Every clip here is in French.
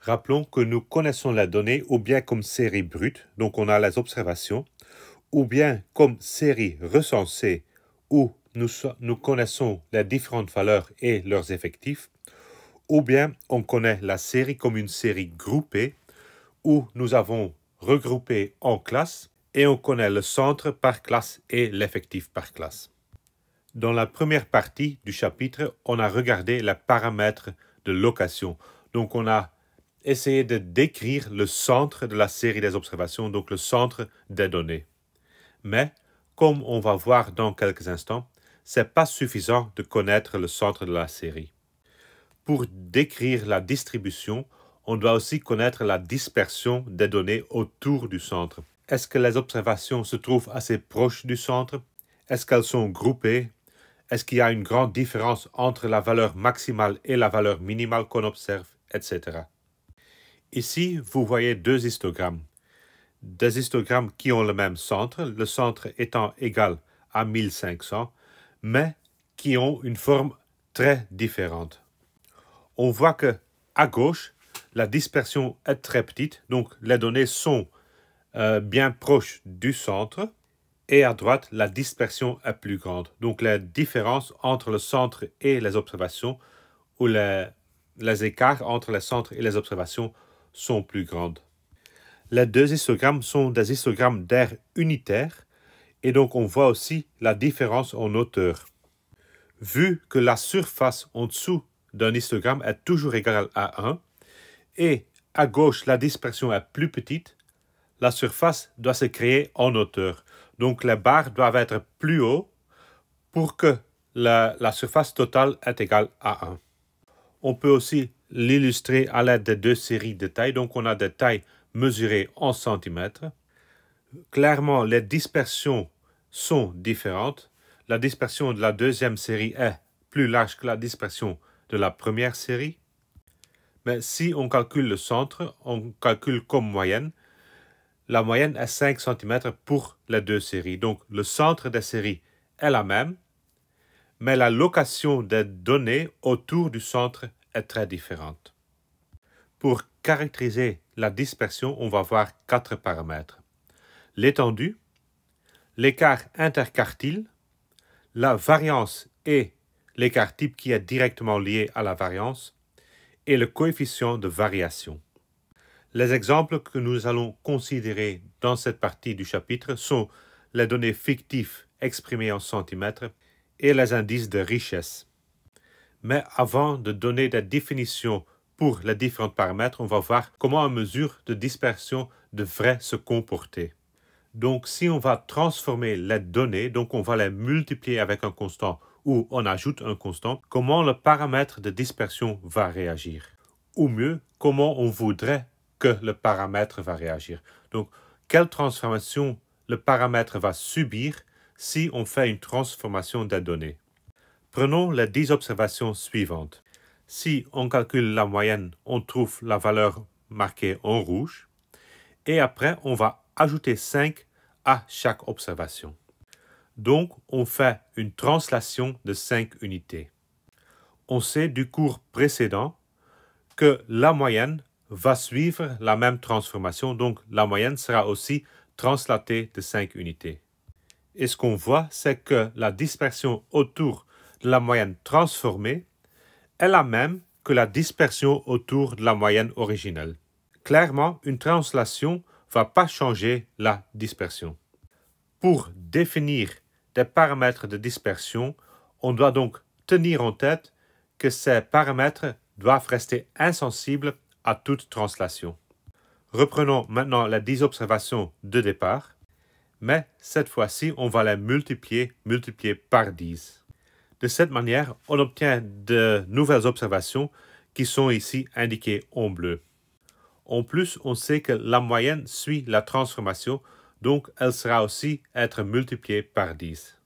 Rappelons que nous connaissons la donnée ou bien comme série brute, donc on a les observations, ou bien comme série recensée, où nous connaissons les différentes valeurs et leurs effectifs, ou bien on connaît la série comme une série groupée, où nous avons regroupé en classes, et on connaît le centre par classe et l'effectif par classe. Dans la première partie du chapitre, on a regardé les paramètres de location. Donc on a essayé de décrire le centre de la série des observations, donc le centre des données. Mais, comme on va voir dans quelques instants, ce n'est pas suffisant de connaître le centre de la série. Pour décrire la distribution, on doit aussi connaître la dispersion des données autour du centre. Est-ce que les observations se trouvent assez proches du centre? Est-ce qu'elles sont groupées? Est-ce qu'il y a une grande différence entre la valeur maximale et la valeur minimale qu'on observe, etc. Ici, vous voyez deux histogrammes. Des histogrammes qui ont le même centre, le centre étant égal à 1500, mais qui ont une forme très différente. On voit que à gauche, la dispersion est très petite, donc les données sont bien proches du centre, et à droite, la dispersion est plus grande. Donc la différence entre le centre et les observations, ou les écarts entre le centre et les observations sont plus grandes. Les deux histogrammes sont des histogrammes d'aire unitaire, et donc on voit aussi la différence en hauteur. Vu que la surface en dessous d'un histogramme est toujours égale à 1, et à gauche la dispersion est plus petite, la surface doit se créer en hauteur. Donc les barres doivent être plus hautes pour que la surface totale est égale à 1. On peut aussi l'illustrer à l'aide de deux séries de tailles. Donc on a des tailles mesurées en centimètres. Clairement, les dispersions sont différentes. La dispersion de la deuxième série est plus large que la dispersion de la première série. Mais si on calcule le centre, on calcule comme moyenne. La moyenne est 5 cm pour les deux séries. Donc le centre des séries est la même, mais la location des données autour du centre est très différente. Pour caractériser la dispersion, on va voir 4 paramètres. L'étendue, l'écart interquartile, la variance et l'écart type qui est directement lié à la variance, et le coefficient de variation. Les exemples que nous allons considérer dans cette partie du chapitre sont les données fictives exprimées en centimètres et les indices de richesse. Mais avant de donner des définitions pour les différents paramètres, on va voir comment une mesure de dispersion devrait se comporter. Donc si on va transformer les données, donc on va les multiplier avec un constant ou on ajoute un constant, comment le paramètre de dispersion va réagir? Ou mieux, comment on voudrait que le paramètre va réagir. Donc, quelle transformation le paramètre va subir si on fait une transformation des données. Prenons les 10 observations suivantes. Si on calcule la moyenne, on trouve la valeur marquée en rouge. Et après, on va ajouter 5 à chaque observation. Donc, on fait une translation de 5 unités. On sait du cours précédent que la moyenne va suivre la même transformation, donc la moyenne sera aussi translatée de 5 unités. Et ce qu'on voit, c'est que la dispersion autour de la moyenne transformée est la même que la dispersion autour de la moyenne originelle. Clairement, une translation ne va pas changer la dispersion. Pour définir des paramètres de dispersion, on doit donc tenir en tête que ces paramètres doivent rester insensibles à toute translation. Reprenons maintenant les 10 observations de départ, mais cette fois-ci, on va les multiplier par 10. De cette manière, on obtient de nouvelles observations qui sont ici indiquées en bleu. En plus, on sait que la moyenne suit la transformation, donc elle sera aussi être multipliée par 10.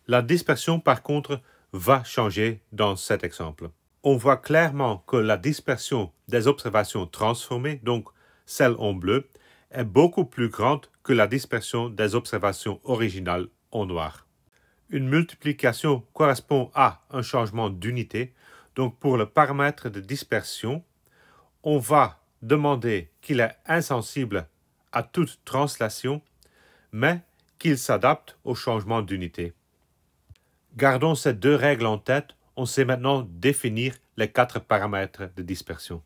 La dispersion, par contre, va changer dans cet exemple. On voit clairement que la dispersion des observations transformées, donc celle en bleu, est beaucoup plus grande que la dispersion des observations originales en noir. Une multiplication correspond à un changement d'unité, donc pour le paramètre de dispersion, on va demander qu'il est insensible à toute translation, mais qu'il s'adapte au changement d'unité. Gardons ces deux règles en tête, on sait maintenant définir les 4 paramètres de dispersion.